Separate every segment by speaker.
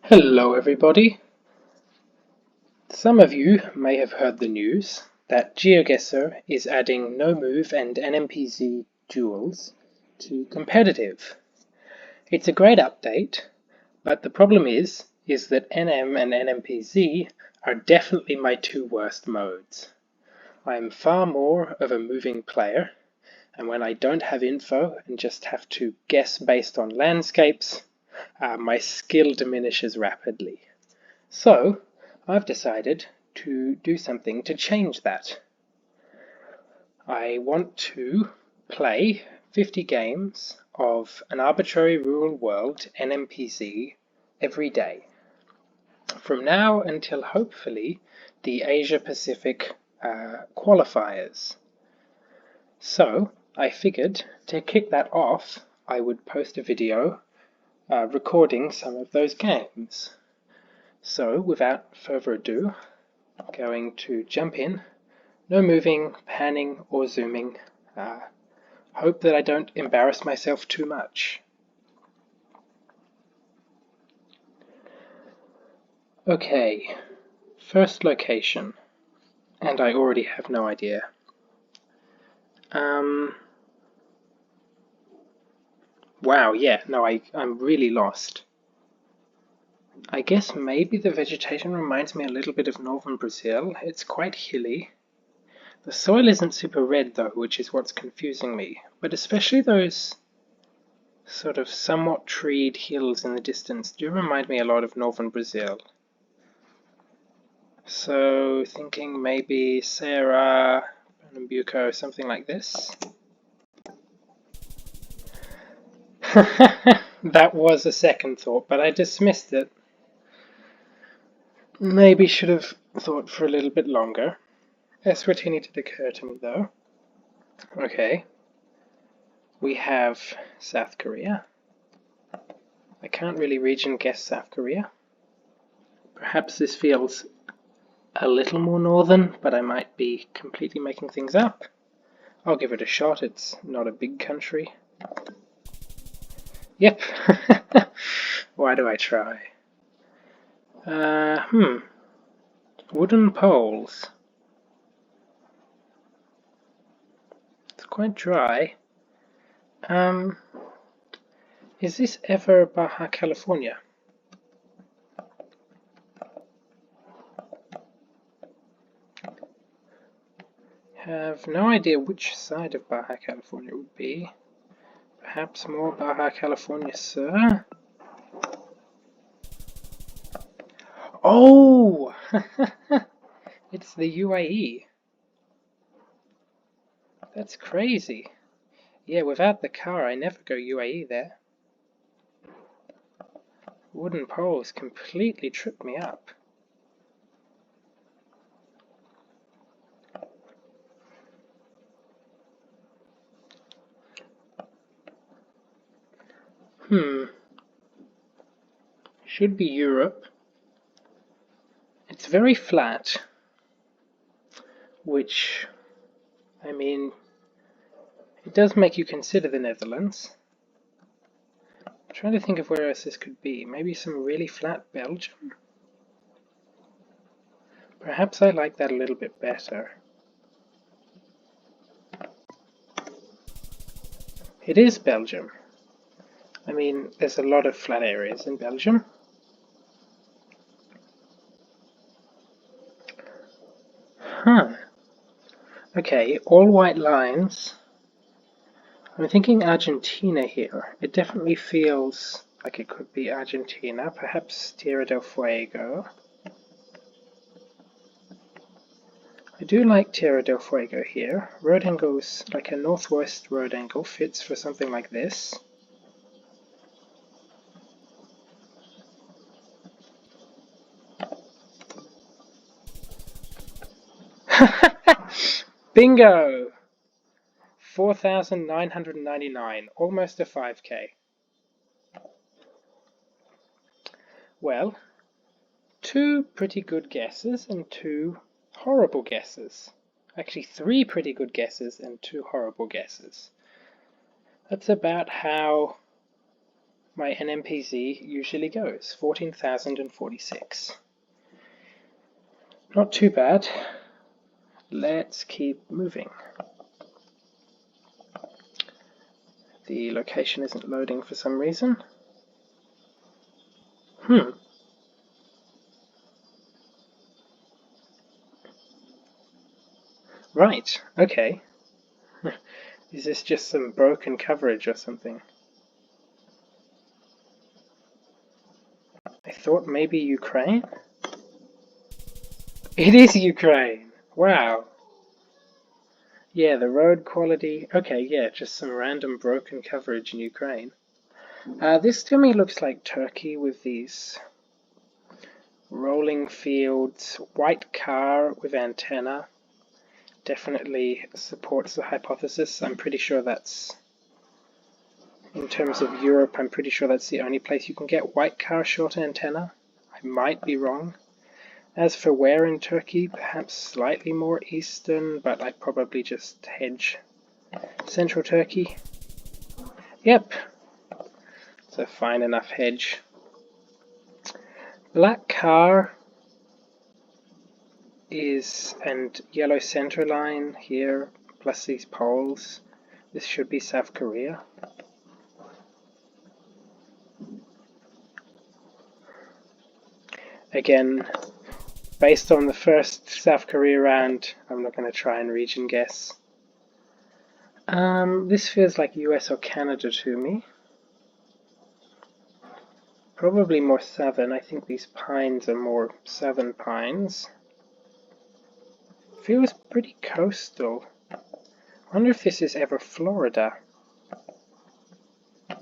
Speaker 1: Hello everybody! Some of you may have heard the news that GeoGuessr is adding no move and NMPZ duels to competitive. It's a great update, but the problem is that NM and NMPZ are definitely my two worst modes. I'm far more of a moving player, and when I don't have info and just have to guess based on landscapes, my skill diminishes rapidly. So, I've decided to do something to change that. I want to play 50 games of An Arbitrary Rural World NMPZ every day. From now until hopefully the Asia Pacific qualifiers. So, I figured to kick that off, I would post a video recording some of those games. So, without further ado, I'm going to jump in. No moving, panning, or zooming. Hope that I don't embarrass myself too much. Okay, first location. And I already have no idea. Wow, yeah, no, I'm really lost. I guess maybe the vegetation reminds me a little bit of northern Brazil. It's quite hilly. The soil isn't super red though, which is what's confusing me, but especially those sort of somewhat treed hills in the distance do remind me a lot of northern Brazil. So thinking maybe Ceará, Pernambuco, something like this. That was a second thought, but I dismissed it. Maybe should have thought for a little bit longer. Eswatini did occur to me though. Okay. We have South Korea. I can't really region guess South Korea. Perhaps this feels a little more northern, but I might be completely making things up. I'll give it a shot, it's not a big country. Yep. Why do I try? Wooden poles. It's quite dry. Is this ever Baja California? Have no idea which side of Baja California it would be. Perhaps more Baja California, sir? Oh! It's the UAE. That's crazy. Yeah, without the car, I never go UAE there. Wooden poles completely trip me up. Should be Europe. It's very flat, which, I mean, it does make you consider the Netherlands. I'm trying to think of where else this could be. Maybe some really flat Belgium? Perhaps I like that a little bit better. It is Belgium. I mean, there's a lot of flat areas in Belgium. Okay, all white lines. I'm thinking Argentina here. It definitely feels like it could be Argentina, perhaps Tierra del Fuego. I do like Tierra del Fuego here. Road angles, like a northwest road angle, fits for something like this. Bingo! 4,999, almost a 5k. Well, two pretty good guesses and two horrible guesses. Actually, three pretty good guesses and two horrible guesses. That's about how my NMPZ usually goes, 14,046. Not too bad. Let's keep moving. The location isn't loading for some reason. Right, okay. Is this just some broken coverage or something? I thought maybe Ukraine? It is Ukraine! Wow. Yeah, the road quality... Okay, yeah, just some random broken coverage in Ukraine. This to me looks like Turkey with these rolling fields, white car with antenna. Definitely supports the hypothesis. I'm pretty sure that's... In terms of Europe, I'm pretty sure that's the only place you can get white car short antenna. I might be wrong. As for where in Turkey, perhaps slightly more eastern, but I'd probably just hedge central Turkey. Yep, it's a fine enough hedge. Black car is, and yellow center line here, plus these poles. This should be South Korea. Again, based on the first South Korea round, I'm not going to try and region guess. This feels like US or Canada to me. Probably more southern. I think these pines are more southern pines. Feels pretty coastal. I wonder if this is ever Florida. I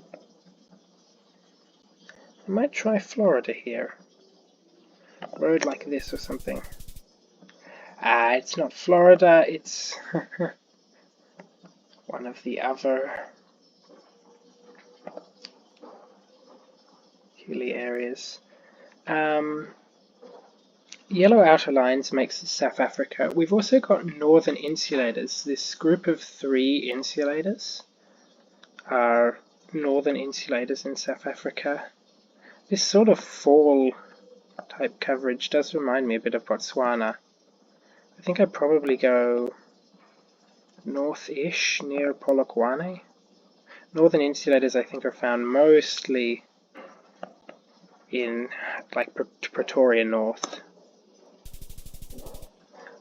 Speaker 1: might try Florida here. Road like this or something. It's not Florida, it's one of the other hilly areas. Yellow outer lines makes it South Africa. We've also got northern insulators. This group of 3 insulators are northern insulators in South Africa. This sort of fall type coverage does remind me a bit of Botswana. I think I'd probably go north-ish near Polokwane. Northern insulators I think are found mostly in like Pretoria North.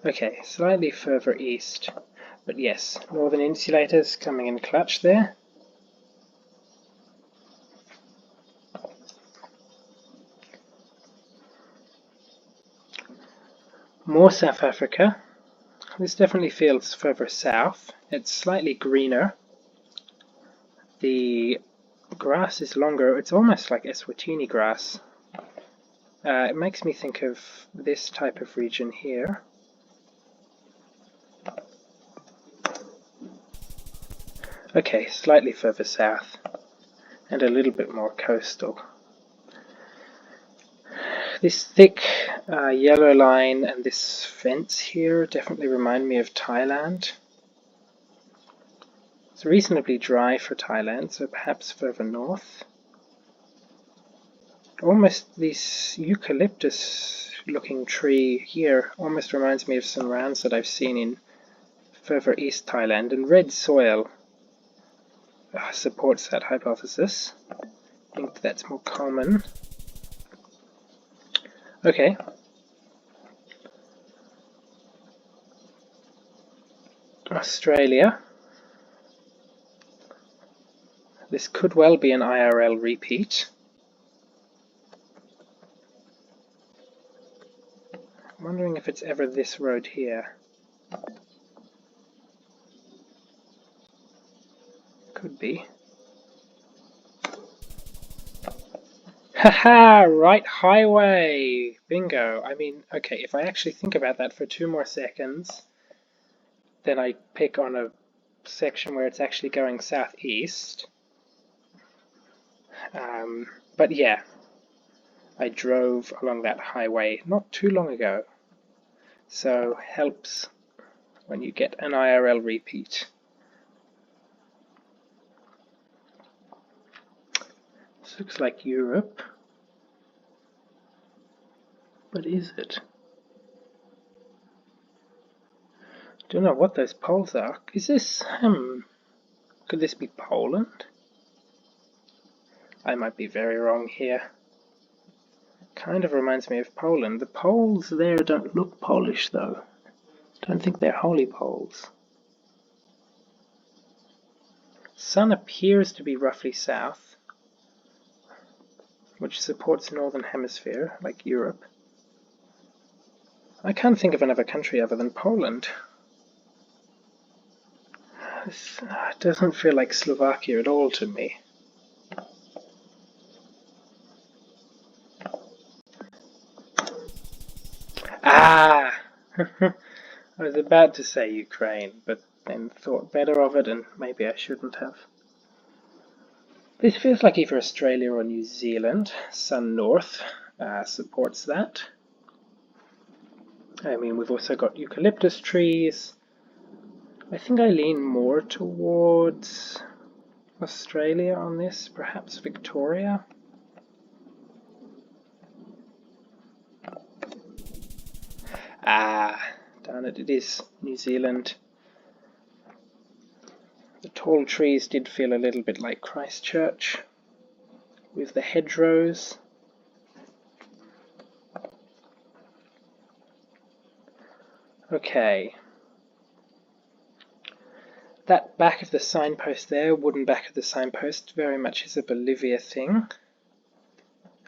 Speaker 1: Okay, slightly further east, but yes, northern insulators coming in clutch there. More South Africa. This definitely feels further south. It's slightly greener. The grass is longer. It's almost like Eswatini grass. It makes me think of this type of region here. Okay, slightly further south and a little bit more coastal. This thick yellow line and this fence here definitely remind me of Thailand. It's reasonably dry for Thailand, so perhaps further north. Almost this eucalyptus looking tree here almost reminds me of some rounds that I've seen in further east Thailand, and red soil supports that hypothesis. I think that's more common. Okay. Australia. This could well be an IRL repeat. I'm wondering if it's ever this road here. Could be. Haha! Right highway! Bingo! I mean, okay, if I actually think about that for 2 more seconds, then I pick on a section where it's actually going southeast. But yeah, I drove along that highway not too long ago. So helps when you get an IRL repeat. This looks like Europe. But is it? Don't know what those poles are. Is this, could this be Poland? I might be very wrong here. Kind of reminds me of Poland. The poles there don't look Polish though. Don't think they're holy poles. Sun appears to be roughly south, which supports the northern hemisphere, like Europe. I can't think of another country other than Poland. This doesn't feel like Slovakia at all to me. Ah! I was about to say Ukraine, but then thought better of it and maybe I shouldn't have. This feels like either Australia or New Zealand. Sun North supports that. I mean, we've also got eucalyptus trees. I think I lean more towards Australia on this, perhaps Victoria. Ah, darn it, it is New Zealand. The tall trees did feel a little bit like Christchurch, with the hedgerows. Okay. That back of the signpost there, wooden back of the signpost, very much is a Bolivia thing.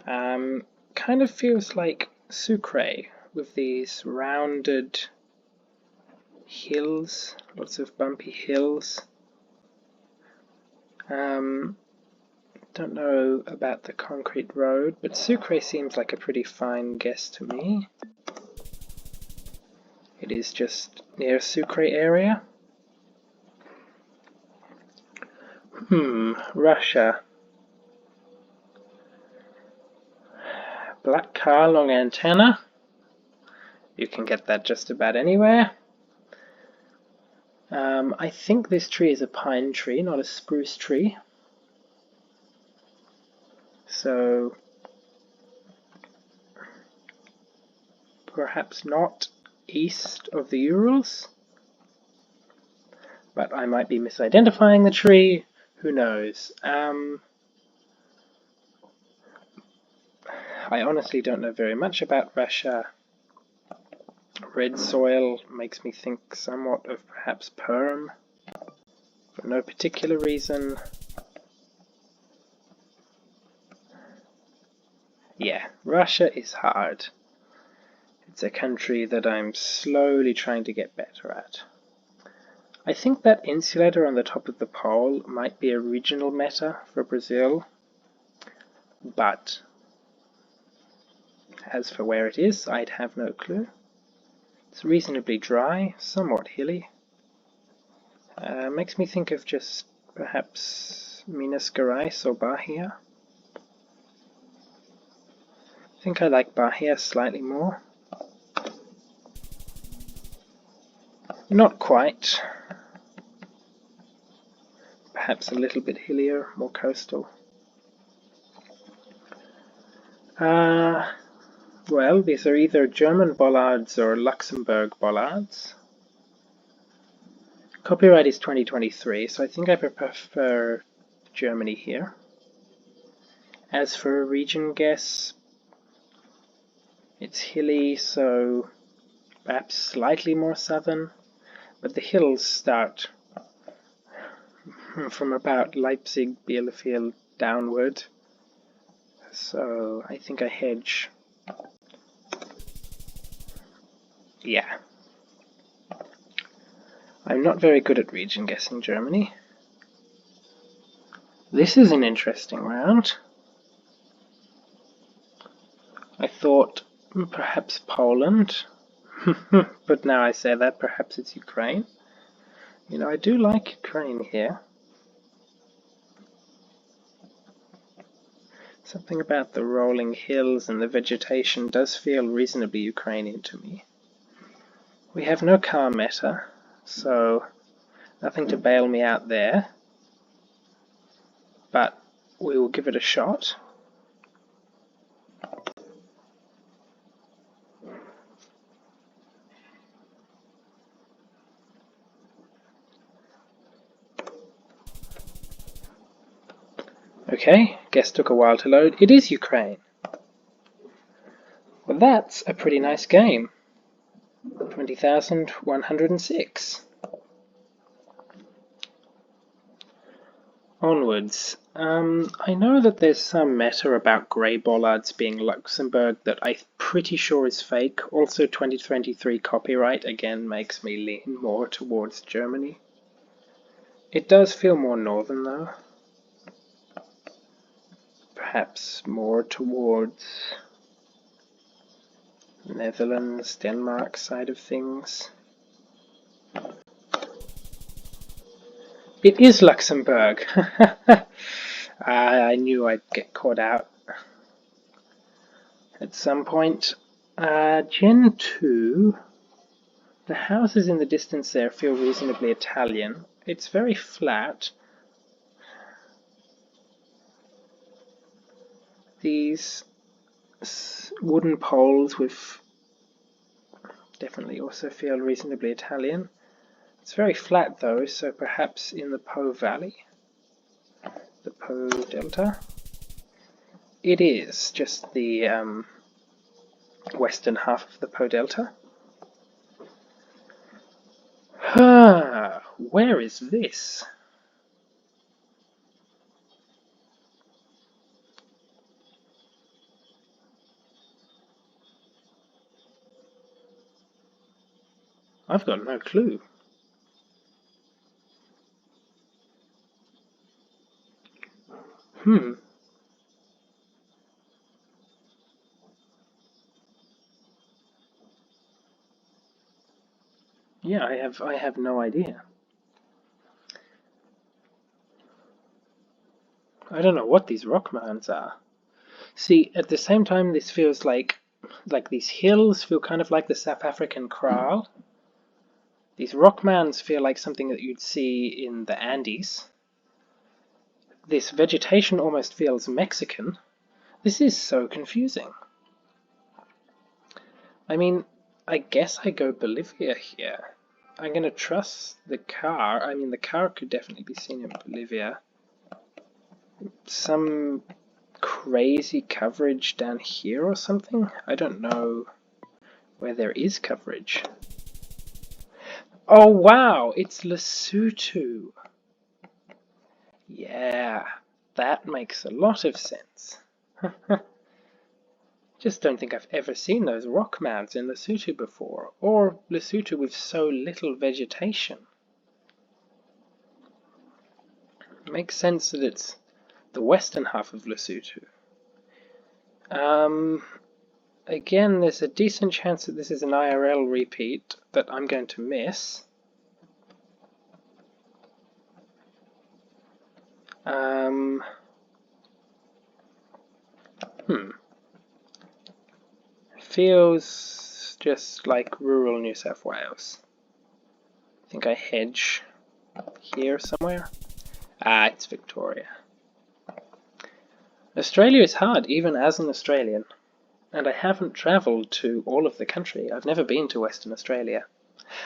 Speaker 1: Kind of feels like Sucre, with these rounded hills, lots of bumpy hills. Don't know about the concrete road, but Sucre seems like a pretty fine guess to me. It is just near Sucre area. Russia. Black car, long antenna. You can get that just about anywhere. I think this tree is a pine tree, not a spruce tree. So perhaps not east of the Urals. But I might be misidentifying the tree. Who knows? I honestly don't know very much about Russia. Red soil makes me think somewhat of perhaps Perm, for no particular reason. Yeah, Russia is hard. It's a country that I'm slowly trying to get better at. I think that insulator on the top of the pole might be a regional meta for Brazil, but as for where it is, I'd have no clue. It's reasonably dry, somewhat hilly. Makes me think of just perhaps Minas Gerais or Bahia. I think I like Bahia slightly more. Not quite. Perhaps a little bit hillier, more coastal. Well, these are either German bollards or Luxembourg bollards. Copyright is 2023, so I think I prefer Germany here. As for a region guess, it's hilly, so perhaps slightly more southern, but the hills start from about Leipzig, Bielefeld downward, so I think I hedge. Yeah. I'm not very good at region guessing Germany. This is an interesting round. I thought perhaps Poland, but now I say that perhaps it's Ukraine. You know, I do like Ukraine here. Something about the rolling hills and the vegetation does feel reasonably Ukrainian to me. We have no car meta, so nothing to bail me out there. But we will give it a shot. Okay, guess took a while to load. It is Ukraine. Well, that's a pretty nice game. 20,106. Onwards. I know that there's some meta about grey bollards being Luxembourg that I'm pretty sure is fake. Also 2023 copyright again makes me lean more towards Germany. It does feel more northern though. Perhaps more towards Netherlands, Denmark side of things. It is Luxembourg! I knew I'd get caught out at some point. Gen 2, the houses in the distance there feel reasonably Italian. It's very flat. These wooden poles with definitely also feel reasonably Italian. It's very flat though, so perhaps in the Po Valley, the Po Delta. It is just the western half of the Po Delta. Where is this? I've got no clue. Yeah, I have no idea. I don't know what these rock mounds are. See, at the same time, this feels like these hills feel kind of like the South African kraal. These rock mounds feel like something that you'd see in the Andes. This vegetation almost feels Mexican. This is so confusing. I mean, I guess I go Bolivia here. I'm gonna trust the car. I mean, the car could definitely be seen in Bolivia. Some crazy coverage down here or something? I don't know where there is coverage. Oh wow, it's Lesotho. Yeah, that makes a lot of sense. Just don't think I've ever seen those rock mounds in Lesotho before, or Lesotho with so little vegetation. It makes sense that it's the western half of Lesotho. Again, there's a decent chance that this is an IRL repeat that I'm going to miss. Feels just like rural New South Wales. I think I hedge here somewhere. It's Victoria. Australia is hard, even as an Australian. And I haven't travelled to all of the country. I've never been to Western Australia.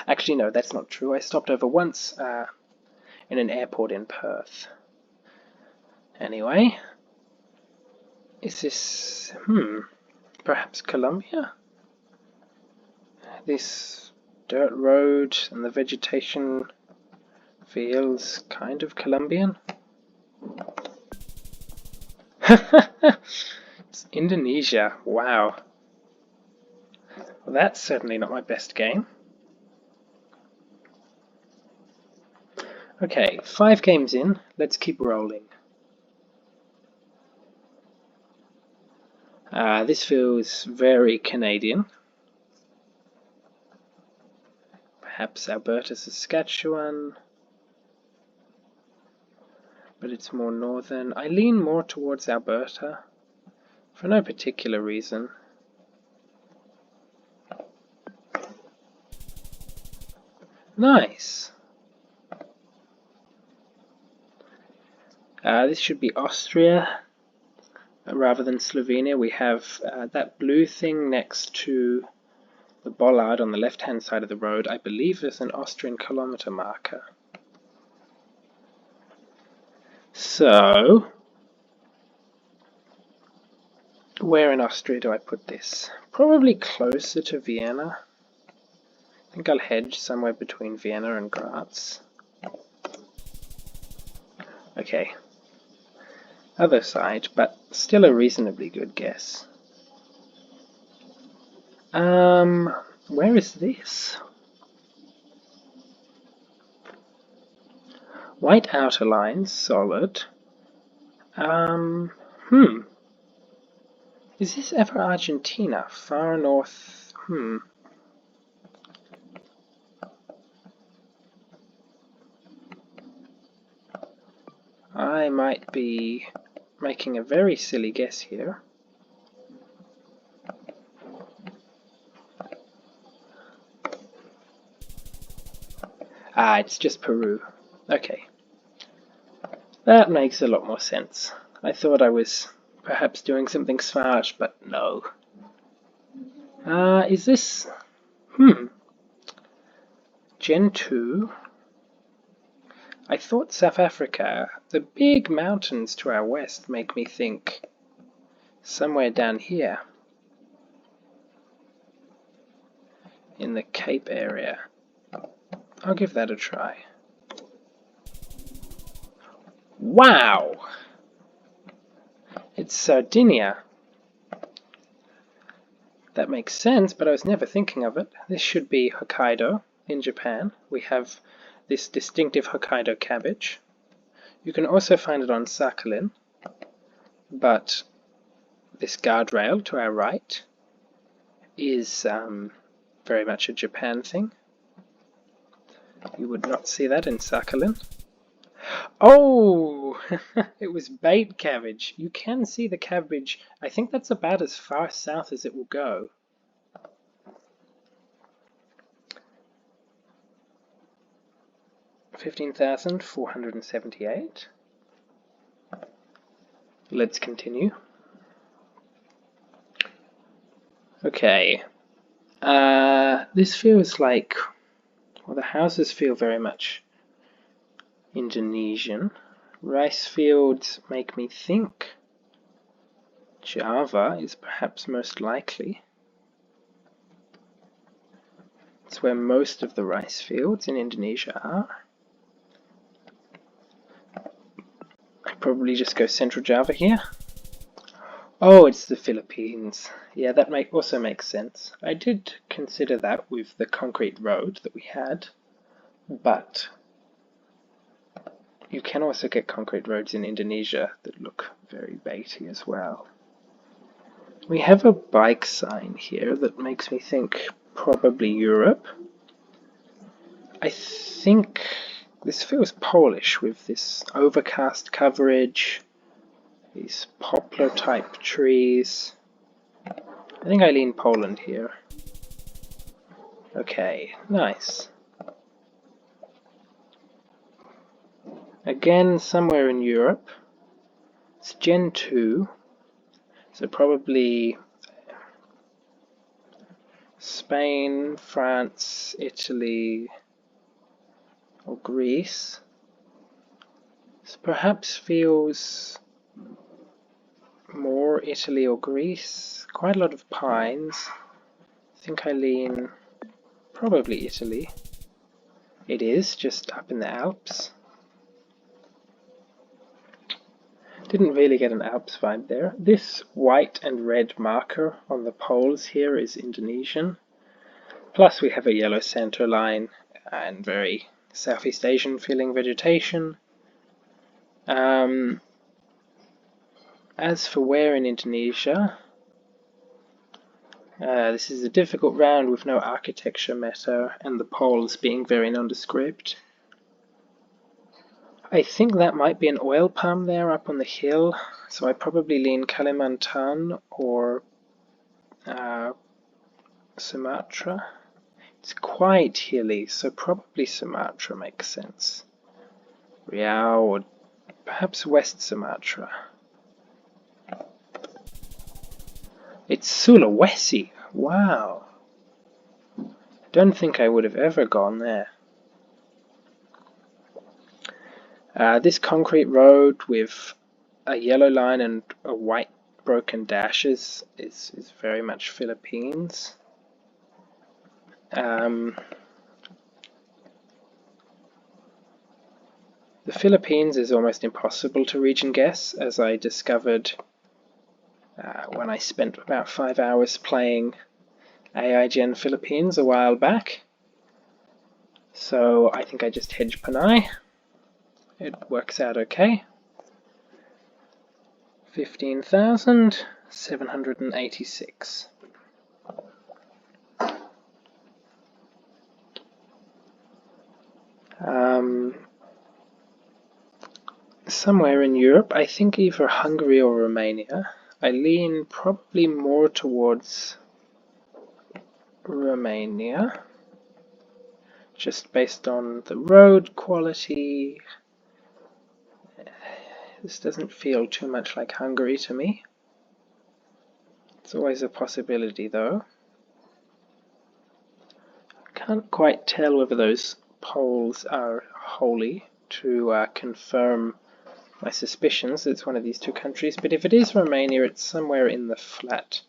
Speaker 1: Actually, no, that's not true. I stopped over once in an airport in Perth. Anyway, is this, perhaps Colombia? This dirt road and the vegetation feels kind of Colombian. It's Indonesia, wow. Well, that's certainly not my best game. Okay, 5 games in, let's keep rolling. This feels very Canadian. Perhaps Alberta, Saskatchewan. But it's more northern. I lean more towards Alberta, for no particular reason. Nice! This should be Austria rather than Slovenia. We have that blue thing next to the bollard on the left-hand side of the road. I believe is an Austrian kilometer marker. So, where in Austria do I put this? Probably closer to Vienna. I think I'll hedge somewhere between Vienna and Graz. Okay. Other side, but still a reasonably good guess. Where is this? White outer lines, solid. Is this ever Argentina? Far north, I might be making a very silly guess here. It's just Peru. Okay. That makes a lot more sense. I thought I was perhaps doing something smart, but no. Is this... Gen 2? I thought South Africa. The big mountains to our west make me think somewhere down here. In the Cape area. I'll give that a try. Wow! It's Sardinia. That makes sense, but I was never thinking of it. This should be Hokkaido in Japan. We have this distinctive Hokkaido cabbage. You can also find it on Sakhalin, but this guardrail to our right is very much a Japan thing. You would not see that in Sakhalin. Oh! It was bait cabbage. You can see the cabbage. I think that's about as far south as it will go. $15,478. Let's continue. Okay. This feels like... Well, the houses feel very much Indonesian. Rice fields make me think Java is perhaps most likely. It's where most of the rice fields in Indonesia are. I'd probably just go Central Java here. Oh, it's the Philippines. Yeah, that also makes sense. I did consider that with the concrete road that we had, but you can also get concrete roads in Indonesia that look very baity as well. We have a bike sign here that makes me think probably Europe. I think this feels Polish with this overcast coverage, these poplar type trees. I think I lean Poland here. Okay, nice. Again, somewhere in Europe. It's Gen 2, so probably Spain, France, Italy, or Greece. This perhaps feels more Italy or Greece. Quite a lot of pines. I think I lean probably Italy. It is, just up in the Alps. Didn't really get an Alps vibe there. This white and red marker on the poles here is Indonesian. Plus we have a yellow center line and very Southeast Asian feeling vegetation. As for where in Indonesia, this is a difficult round with no architecture meta and the poles being very nondescript. I think that might be an oil palm there up on the hill, so I probably lean Kalimantan or Sumatra. It's quite hilly, so probably Sumatra makes sense. Riau or Perhaps West Sumatra. It's Sulawesi. Wow. Don't think I would have ever gone there. This concrete road with a yellow line and a white broken dashes is very much Philippines. The Philippines is almost impossible to region guess, as I discovered when I spent about 5 hours playing AI Gen Philippines a while back. So I think I just hedge Panay. It works out okay. 15,786. Somewhere in Europe, I think either Hungary or Romania. I lean probably more towards Romania, just based on the road quality. This doesn't feel too much like Hungary to me. It's always a possibility, though. I can't quite tell whether those poles are wholly to confirm my suspicions it's one of these two countries, but if it is Romania, it's somewhere in the flat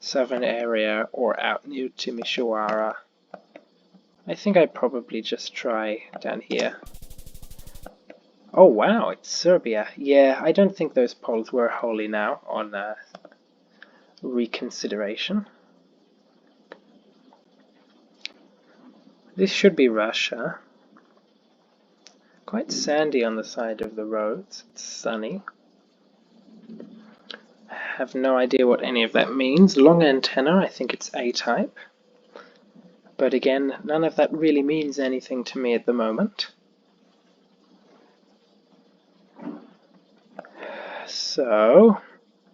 Speaker 1: southern area or out near Timișoara. I think I'd probably just try down here. Oh wow, it's Serbia. Yeah, I don't think those polls were wholly now on reconsideration. This should be Russia. Quite sandy on the side of the roads. It's sunny. I have no idea what any of that means. Long antenna, I think it's A-type. But again, none of that really means anything to me at the moment. So,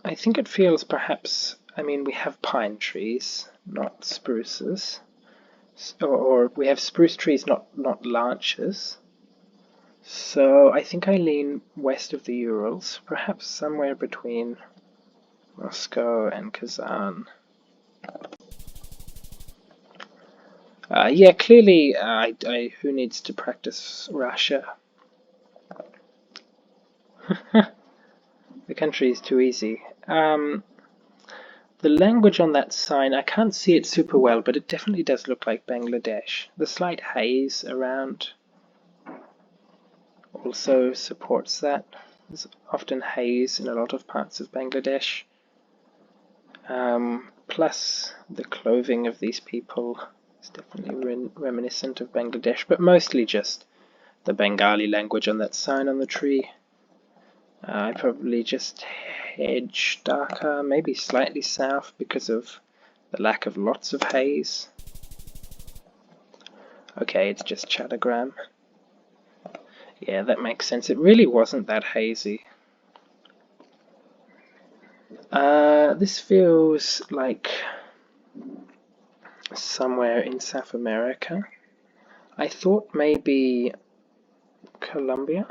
Speaker 1: I think it feels perhaps, I mean, we have pine trees, not spruces. Or we have spruce trees, not larches. So I think I lean west of the Urals, perhaps somewhere between Moscow and Kazan. Yeah, clearly, who needs to practice Russia? The country is too easy. The language on that sign, I can't see it super well, but it definitely does look like Bangladesh. The slight haze around also supports that. There's often haze in a lot of parts of Bangladesh. Plus, the clothing of these people is definitely reminiscent of Bangladesh, but mostly just the Bengali language on that sign on the tree. I probably just hedge Dhaka, maybe slightly south because of the lack of lots of haze. Okay, it's just Chattogram. Yeah, that makes sense. It really wasn't that hazy. This feels like somewhere in South America. I thought maybe Colombia.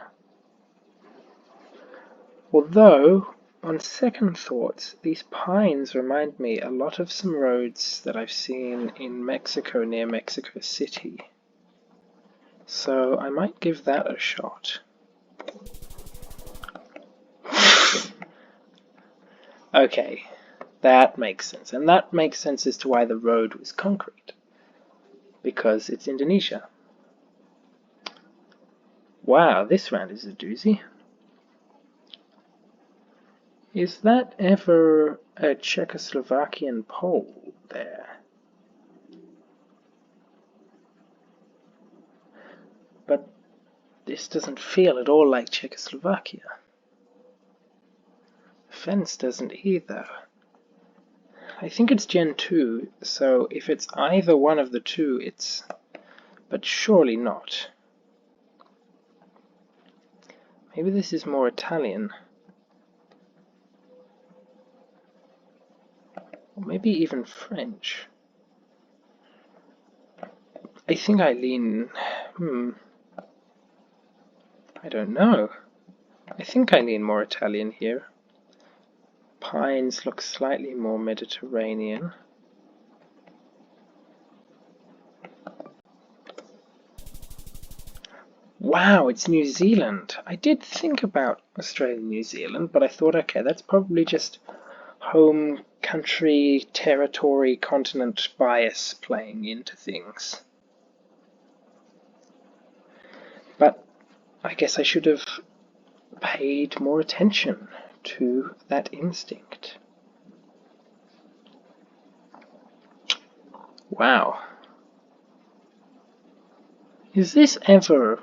Speaker 1: Although, on second thoughts, these pines remind me a lot of some roads that I've seen in Mexico near Mexico City. So I might give that a shot. Okay, that makes sense. And that makes sense as to why the road was concrete. Because it's Indonesia. Wow, this round is a doozy. Is that ever a Czechoslovakian pole there? But this doesn't feel at all like Czechoslovakia. The fence doesn't either. I think it's Gen 2, so if it's either one of the two, it's... but surely not. Maybe this is more Italian. Or maybe even French. I think I lean... I don't know. I think I lean more Italian here. Pines look slightly more Mediterranean. Wow, it's New Zealand. I did think about Australia and New Zealand, but I thought, okay, that's probably just home country, territory, continent bias playing into things. But I guess I should have paid more attention to that instinct. Wow. Is this ever...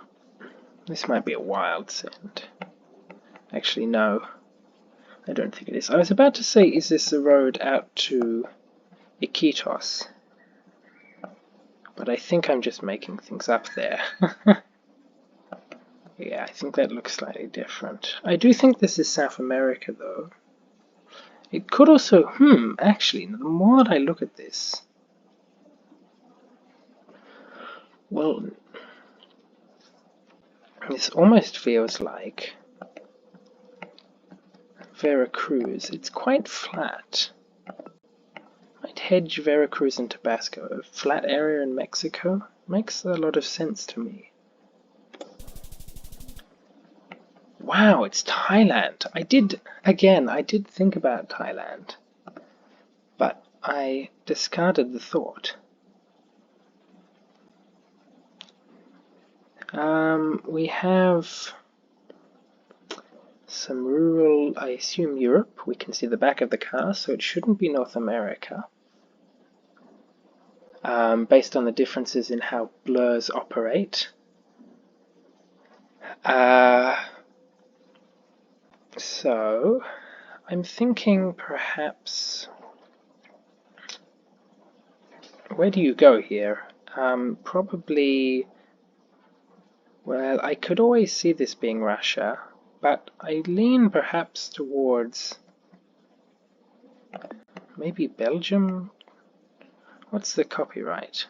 Speaker 1: This might be a wild send. Actually, no. I don't think it is. I was about to say, is this the road out to Iquitos? But I think I'm just making things up there. Yeah, I think that looks slightly different. I do think this is South America, though. It could also... actually, the more that I look at this... Well, this almost feels like Veracruz. It's quite flat. Might hedge Veracruz and Tabasco. A flat area in Mexico makes a lot of sense to me. Wow, it's Thailand. I did think about Thailand, but I discarded the thought. We have some rural, I assume Europe. We can see the back of the car, so it shouldn't be North America. Based on the differences in how blurs operate. So, I'm thinking perhaps... Where do you go here? Probably... Well, I could always see this being Russia, but I lean perhaps towards... Maybe Belgium? What's the copyright?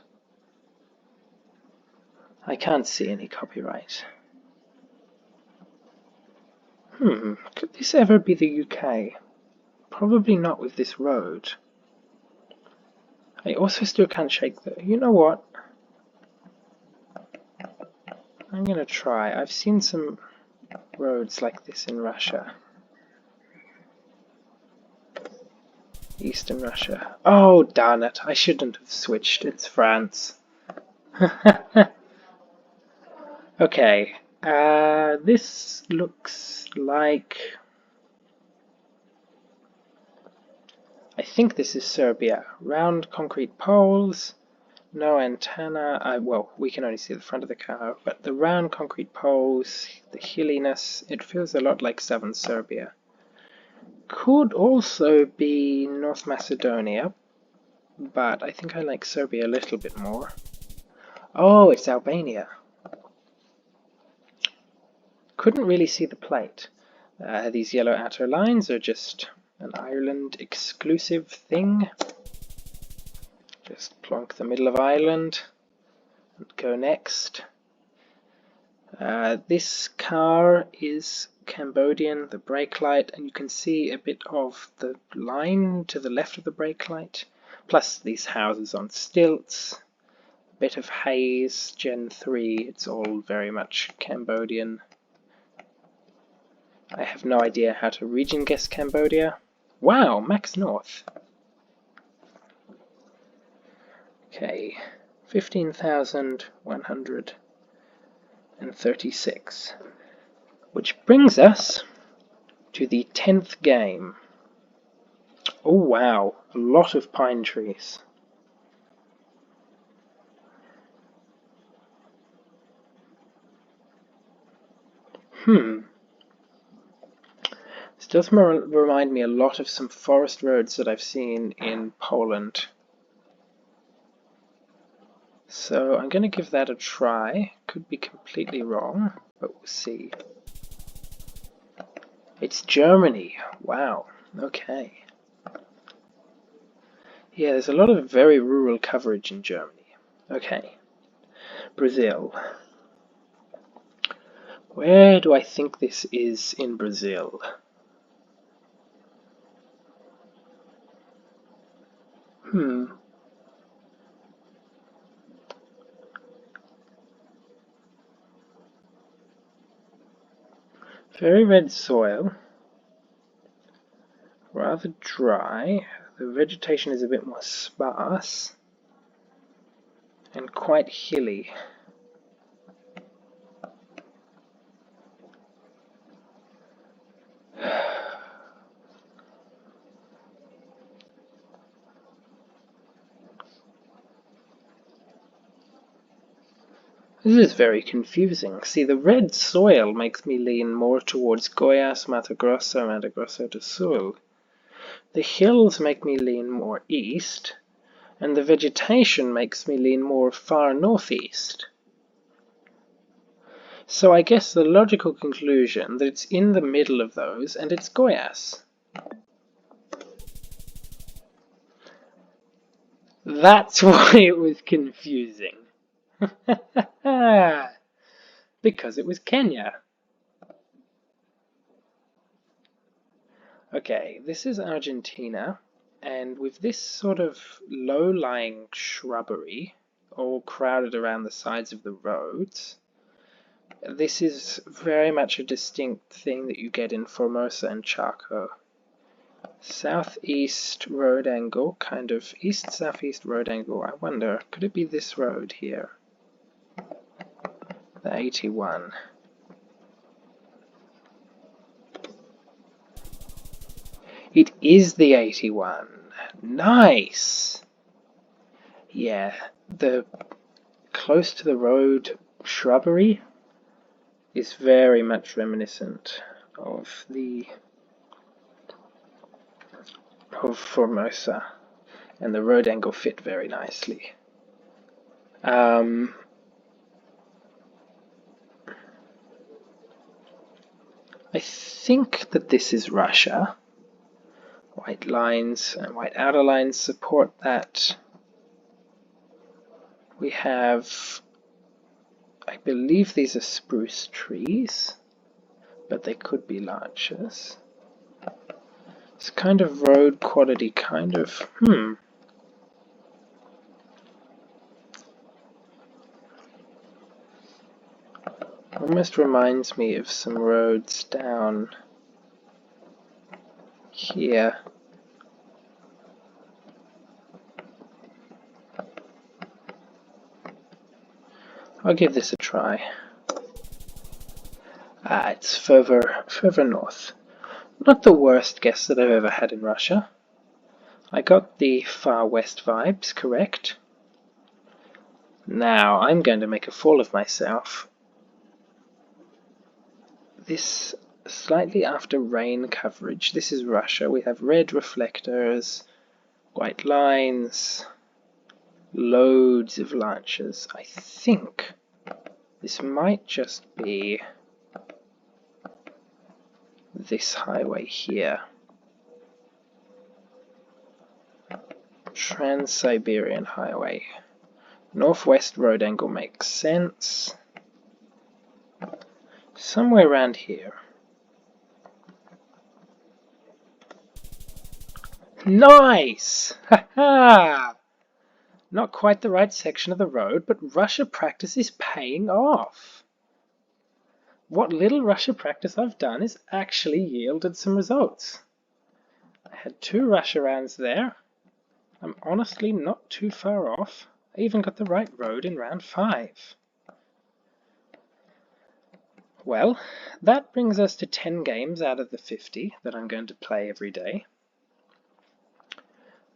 Speaker 1: I can't see any copyright. Could this ever be the UK? Probably not with this road. I also still can't shake the... You know what? I'm gonna try. I've seen some roads like this in Russia. Eastern Russia. Oh, darn it. I shouldn't have switched. It's France. Okay. This looks like... I think this is Serbia. Round concrete poles, no antenna. Well, we can only see the front of the car, but the round concrete poles, the hilliness, it feels a lot like southern Serbia. Could also be North Macedonia, but I think I like Serbia a little bit more. Oh, it's Albania. Couldn't really see the plate. These yellow outer lines are just an Ireland exclusive thing. Just plonk the middle of Ireland and go next. This car is Cambodian, the brake light, and you can see a bit of the line to the left of the brake light, plus these houses on stilts, a bit of haze, Gen 3, it's all very much Cambodian. I have no idea how to region guess Cambodia. Wow, max north. Okay, 15,136. Which brings us to the 10th game. Oh wow, a lot of pine trees. This does remind me a lot of some forest roads that I've seen in Poland. So I'm going to give that a try. Could be completely wrong, but we'll see. It's Germany. Wow. Okay. Yeah, there's a lot of very rural coverage in Germany. Okay. Brazil. Where do I think this is in Brazil? Very red soil. Rather dry. The vegetation is a bit more sparse. And quite hilly. This is very confusing. See, the red soil makes me lean more towards Goiás, Mato Grosso do Sul. The hills make me lean more east, and the vegetation makes me lean more far northeast. So I guess the logical conclusion that it's in the middle of those, and it's Goiás. That's why it was confusing. Because it was Kenya. Okay, this is Argentina, and with this sort of low-lying shrubbery, all crowded around the sides of the roads, this is very much a distinct thing that you get in Formosa and Chaco. Southeast road angle, kind of east-southeast road angle. I wonder, could it be this road here? The 81. It is the 81. Nice! Yeah, the close to the road shrubbery is very much reminiscent of Formosa, and the road angle fit very nicely. I think that this is Russia. White lines and white outer lines support that. We have, I believe these are spruce trees, but they could be larches. It's kind of road quality, kind of, almost reminds me of some roads down here. I'll give this a try. It's further north. Not the worst guess that I've ever had in Russia. I got the far west vibes correct. Now I'm going to make a fool of myself. This slightly after rain coverage, this is Russia. We have red reflectors, white lines, loads of larches. I think this might just be this highway here. Trans-Siberian Highway. Northwest road angle makes sense. Somewhere around here. Nice! Ha-ha! Not quite the right section of the road, but Russia practice is paying off. What little Russia practice I've done is actually yielded some results. I had 2 Russia rounds there. I'm honestly not too far off. I even got the right road in round 5. Well, that brings us to 10 games out of the 50 that I'm going to play every day.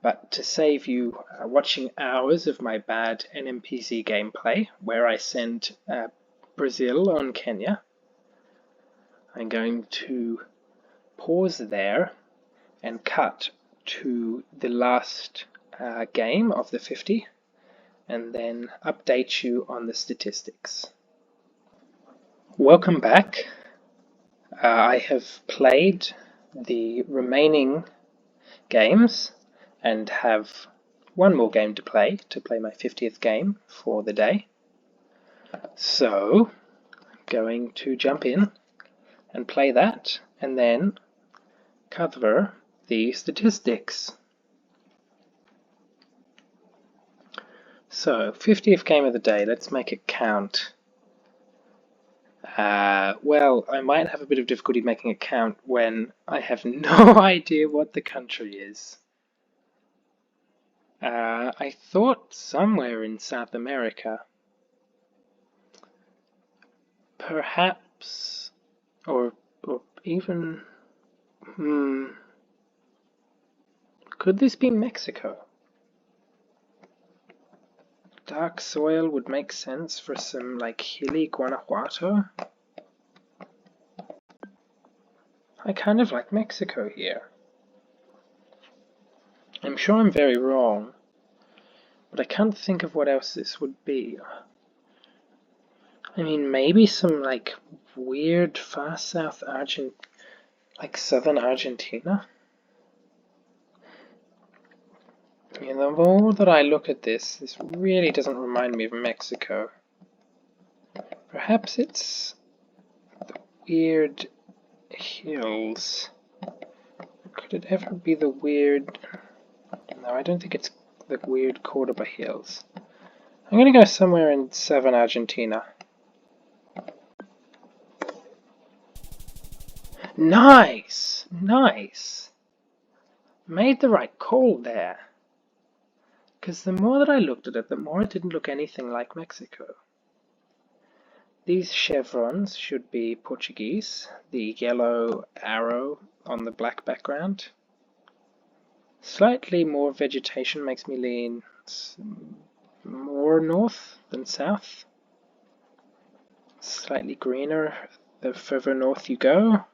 Speaker 1: But to save you watching hours of my bad NMPZ gameplay, where I send Brazil on Kenya, I'm going to pause there and cut to the last game of the 50, and then update you on the statistics. Welcome back. I have played the remaining games and have one more game to play my 50th game for the day. So I'm going to jump in and play that, and then cover the statistics. So, 50th game of the day, let's make it count. Well, I might have a bit of difficulty making it count when I have no idea what the country is. I thought somewhere in South America. Perhaps, or even, could this be Mexico? Dark soil would make sense for some, like, hilly Guanajuato. I kind of like Mexico here. I'm sure I'm very wrong, but I can't think of what else this would be. I mean, maybe some, like, weird far south like southern Argentina? You know, the more that I look at this really doesn't remind me of Mexico. Perhaps it's the weird hills. Could it ever be the weird... No, I don't think it's the weird Cordoba hills. I'm gonna go somewhere in southern Argentina. Nice! Nice! Made the right call there. Because the more that I looked at it, the more it didn't look anything like Mexico. These chevrons should be Portuguese, the yellow arrow on the black background. Slightly more vegetation makes me lean more north than south. Slightly greener the further north you go,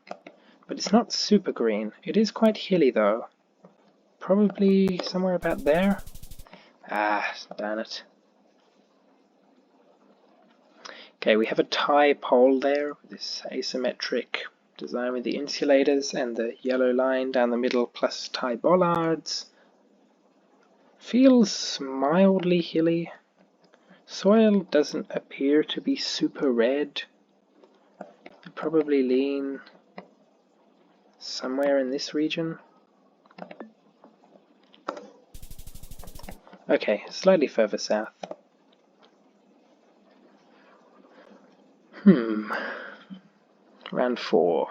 Speaker 1: but it's not super green. It is quite hilly though. Probably somewhere about there. Ah, darn it. Okay, we have a tie pole there, this asymmetric design with the insulators and the yellow line down the middle plus tie bollards. Feels mildly hilly. Soil doesn't appear to be super red. I'd probably lean somewhere in this region. Okay, slightly further south. Round 4.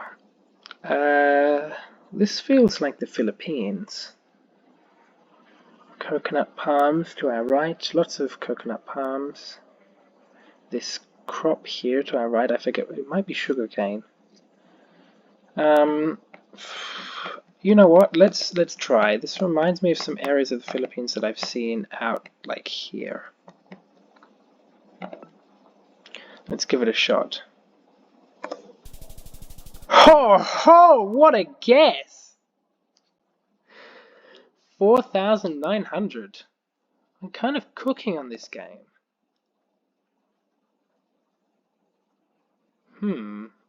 Speaker 1: This feels like the Philippines. Coconut palms to our right, lots of coconut palms. This crop here to our right, I forget, it might be sugarcane. You know what, let's try. This reminds me of some areas of the Philippines that I've seen out, like here. Let's give it a shot. Ho ho! What a guess! 4,900. I'm kind of cooking on this game.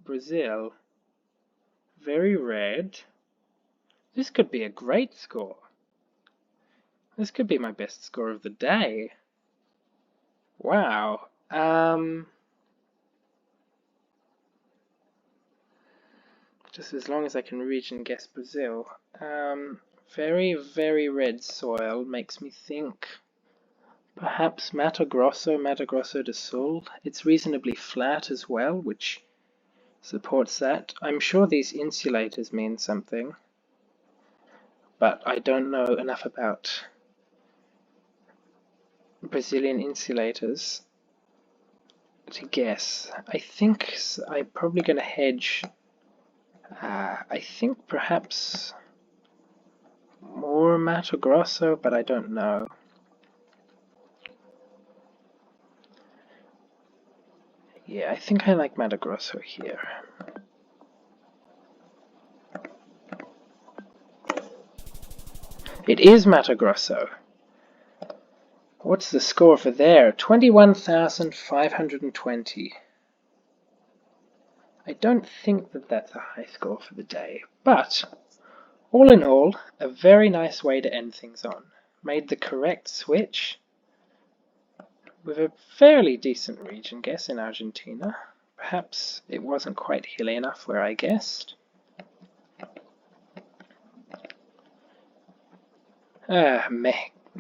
Speaker 1: Brazil. Very red. This could be a great score. This could be my best score of the day. Wow. Just as long as I can reach and guess Brazil. Very, very red soil makes me think perhaps Mato Grosso do Sul. It's reasonably flat as well, which supports that. I'm sure these insulators mean something, but I don't know enough about Brazilian insulators to guess. I think I'm probably going to hedge. I think perhaps more Mato Grosso, but I don't know. Yeah, I think I like Mato Grosso here. It is Mato Grosso. What's the score for there? 21,520. I don't think that that's a high score for the day, but all in all, a very nice way to end things on. Made the correct switch with a fairly decent region guess in Argentina. Perhaps it wasn't quite hilly enough where I guessed.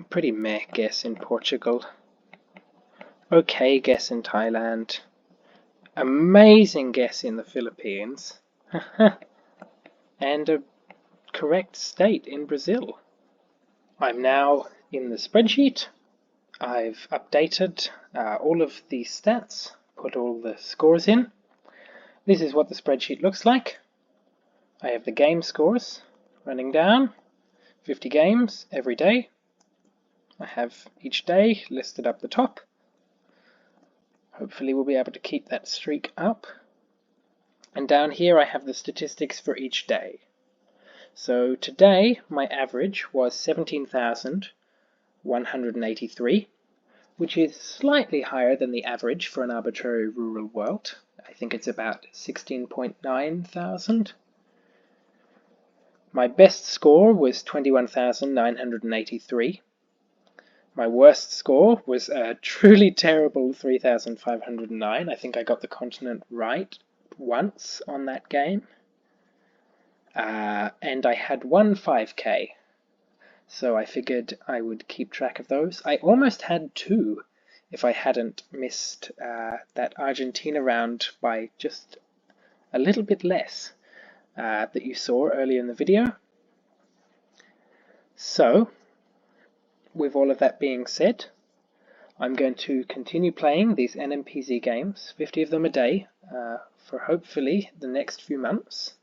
Speaker 1: Pretty meh guess in Portugal. Okay guess in Thailand. Amazing guess in the Philippines. And a correct state in Brazil. I'm now in the spreadsheet. I've updated all of the stats, put all the scores in. This is what the spreadsheet looks like. I have the game scores running down, 50 games every day. I have each day listed up the top. Hopefully we'll be able to keep that streak up. And down here I have the statistics for each day. So today my average was 17,183, which is slightly higher than the average for an arbitrary rural world. I think it's about 16.9 thousand. My best score was 21,983. My worst score was a truly terrible 3,509. I think I got the continent right once on that game. And I had one 5k, so I figured I would keep track of those. I almost had two if I hadn't missed that Argentina round by just a little bit less that you saw earlier in the video. So, with all of that being said, I'm going to continue playing these NMPZ games, 50 of them a day, for hopefully the next few months.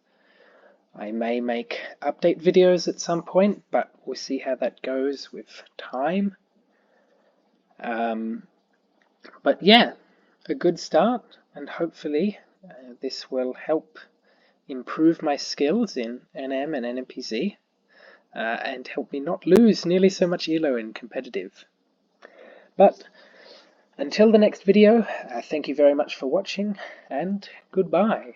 Speaker 1: I may make update videos at some point, but we'll see how that goes with time. But yeah, a good start, and hopefully this will help improve my skills in NM and NMPZ, and help me not lose nearly so much ELO in competitive. But until the next video, thank you very much for watching, and goodbye.